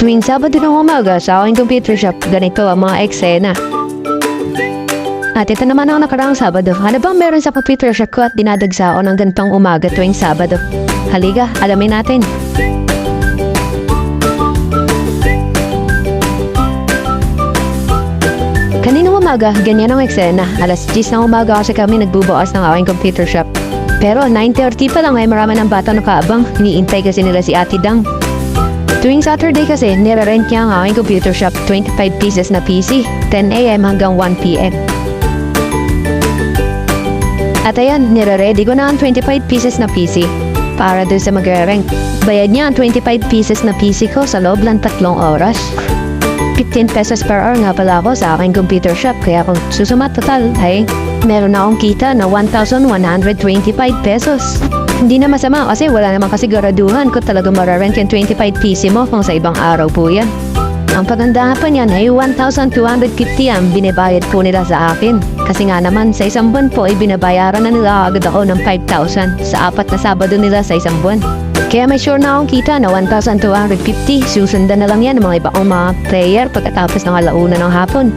Tuwing Sabado ng umaga sa aking computer shop, ganito ang mga eksena. At ito naman ang nakaraang Sabado. Ano bang meron sa computer shop ko at dinadagsaon ng ganitong umaga tuwing Sabado? Halika, alamin natin. Kaninang umaga, ganyan ang eksena. Alas 10 ng umaga kasi kami nagbubukas ng aking computer shop. Pero 9:30 pa lang ay marami ng bata nakaabang. Iniintay kasi nila si Ate Dang. Tuwing Saturday kasi, nire-rent niya ang aking computer shop, 25 pieces na PC, 10 AM hanggang 1 PM. At ayan, nire-ready ko na ang 25 pieces na PC para doon sa magre-rent. Bayad niya ang 25 pieces na PC ko sa loob lang 3 oras. 15 pesos per hour nga pala ako sa aking computer shop, kaya kung susumat total ay meron na akong kita na 1,125 pesos. Hindi na masama kasi wala naman kasiguraduhan kung talaga mararent yung 25 PC mo kung sa ibang araw po yan. Ang pagandahan pa niyan ay 1,250 ang binibayad po nila sa akin. Kasi nga naman sa isang buwan po ay binabayaran na nila agad ako ng 5,000 sa 4 na Sabado nila sa isang buwan. Kaya may sure na akong kita na 1,250. Susundan na lang yan ng mga ibang mga player pagkatapos ng alauna ng hapon.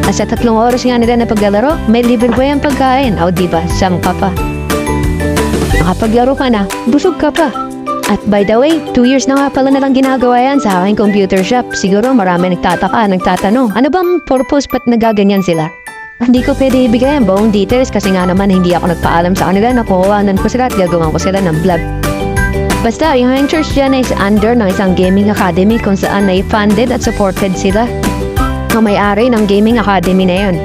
At sa 3 oras nga nila na paglalaro, may libre ko yung pagkain. O diba, siyang ka pa. Nakapaglaro ka na, busog ka pa. At by the way, 2 years na nga pala nalang ginagawa yan sa aking computer shop. Siguro marami nagtatanong, ano bang purpose ba't nagaganyan sila? Hindi ko pwede ibigay ang buong details kasi nga naman hindi ako nagpaalam sa kanila na kukuhanan ko sila at gagawin ko sila ng vlog. Basta, yung church dyan ay under ng isang gaming academy kung saan ay funded at supported sila. Ang may-ari ng gaming academy na yun.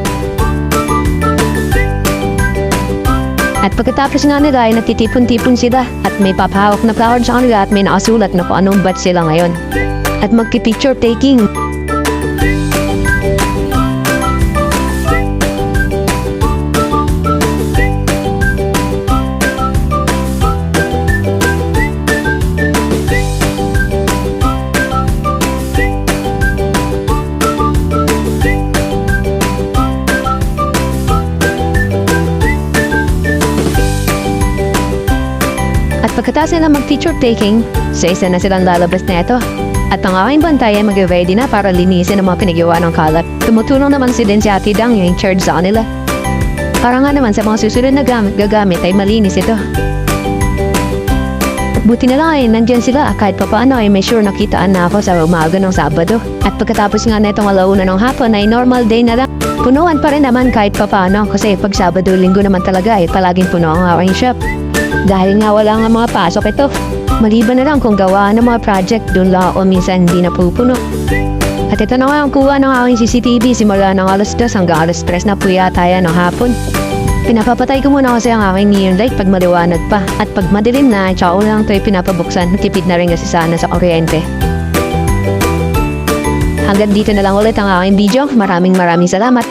At pagkatapos nga nila ay natitipon-tipon sila at may papahawak na placard sa kanila at may nakasulat na kung anong batch sila ngayon. At magki-picture taking. At pagkatapos nila mag-picture taking, sa isa na silang lalabas na ito. At ang aking bantay ay mag-ready na para linisin ang mga pinagawa ng kalat. Tumutulong naman si Ate Dang yung in-charge sa kanila. Para nga naman sa mga susunod na gagamit ay malinis ito. Buti na lang ay nandyan sila kahit papaano ay may sure nakitaan na ako sa umaga ng Sabado. At pagkatapos nga na itong alauna ng hapon ay normal day na lang. Punuan pa rin naman kahit papaano kasi pag Sabado, Linggo naman talaga ay palaging puno ang aking shop. Dahil nga wala nga mga pasok ito. Maliban na lang kung gawa ng mga project, doon lang ako minsan hindi napupuno. At ito na nga ang kuha ng aking CCTV simula ng alas 2 hanggang alas 3 na po yata yan ng hapon. Pinapapatay ko muna kasi ang aking neon light pag maliwanag pa. At pag madilim na, tsaka lang ito ay pinapabuksan. Natipid na rin kasi sana sa kuryente. Hanggang dito na lang ulit ang aking video. Maraming salamat.